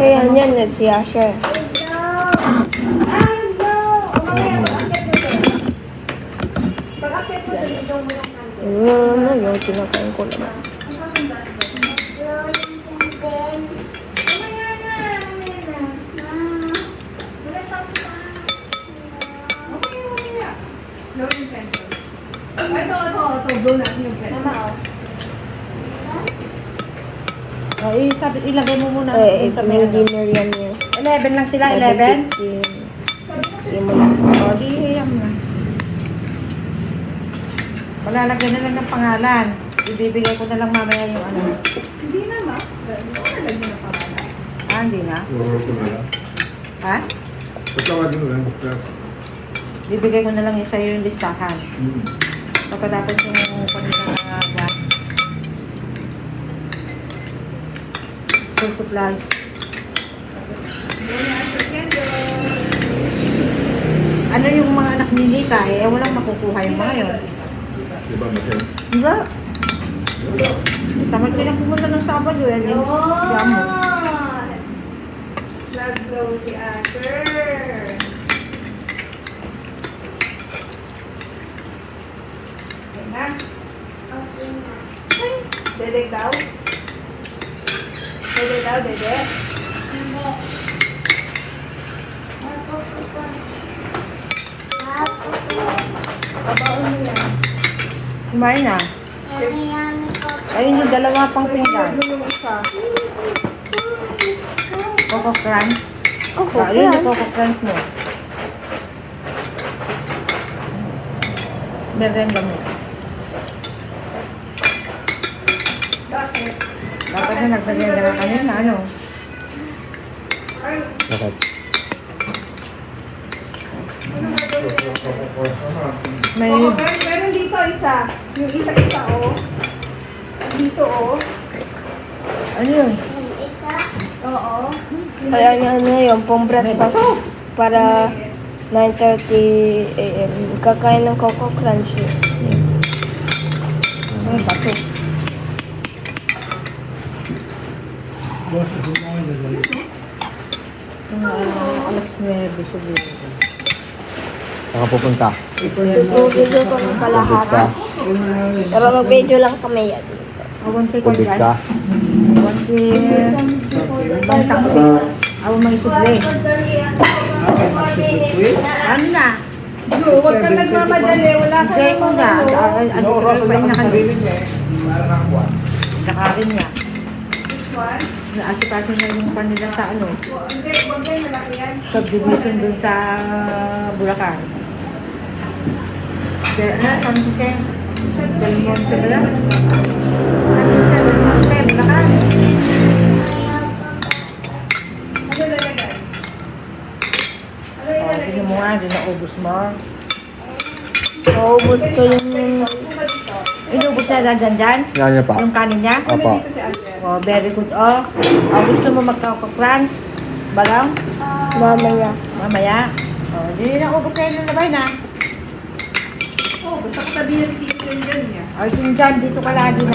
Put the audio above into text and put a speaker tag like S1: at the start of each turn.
S1: Kaya yan, si Asher. Yung kinakain ko naman.
S2: Sabi, ilagay mo muna.
S1: Sa may dinner yan niya.
S2: 11 lang sila, 11?
S1: Simula.
S2: O, di hiyam na. Malalagyan na lang ng pangalan. Ibibigay ko na lang mamaya yung ano.
S3: Hindi na, ma. Nalagyan na pangalan.
S2: Ah, hindi na? Ha?
S4: Patawagin mo lang.
S2: Bibigay ko na lang yung sa'yo yung listahan. Pagkatapos yung kanila na full supply. Ano yung mga anak ni Nika eh, walang makukuha yung mga yun.
S4: Diba masaya?
S2: Diba? Tamad ka lang pumunta ng Sabado yan. Yung mo.
S3: Nag-glow si Asher. Okay na? Okay na. Dede daw? Dede daw, dede? Babaon mo yan.
S2: Kumain na. Ayun yung dalawa pang pinggan.
S3: Ano yung isa?
S2: Coco Crunch.
S1: Coco
S2: Ayun yung
S1: Crunch?
S2: Coco Crunch mo. Merenda mo.
S3: Bakit?
S2: Dapat na nagmerienda ka kanina, ano?
S3: Ay,
S4: Bakit?
S3: ano ba ito?
S2: May...
S3: Oo, meron dito isa. Yung isa-isa, oh. Dito, oh.
S2: Ano yun?
S3: Oo.
S1: Kaya niya ano yun, pong breakfast para 9:30 a.m. Kakain ng Coco Crunch.
S2: May bato. Alas 9 siguro.
S4: Saka pupunta.
S1: Video ko ng kalahatan. Pero mag-video lang kami yan.
S2: Awan kay ko
S4: Tubig
S2: dyan.
S4: ka.
S2: Awan kay... Ibang takbi. Awan mga suble. Ano na?
S3: Yo, huwag kang nagmamadali. Wala ka
S2: Hindi ko na. Ano ko pa yung nakalili. Nakarin niya.
S3: Which one?
S2: Naasikaso na yung panila sa ano.
S3: Hindi, huwag kayo malaki yan.
S2: Subdivision dun sa Bulacan. Kaya na, sabi ko kayo. Del Monte ba lang? Del Monte, Bulacan.
S3: Ano lalagay? Ano
S2: O,
S3: ilalagay?
S2: sige mo nga, di naubos mo.
S1: Maubos ko yung...
S3: Kuma dito.
S2: Inubos na dyan dyan?
S4: Yan niya pa.
S2: Yung kanin niya?
S3: Ano
S4: Apa.
S3: dito si Asher?
S2: Oh, very good. Oh, gusto mo magka-crunch? Balang?
S1: Mamaya.
S2: Mamaya? Oh, di na ubos kayo ng labay na.
S3: Oh, basta katabi niya si Tito yung dyan niya.
S2: Ay, dyan, dito ka lagi na.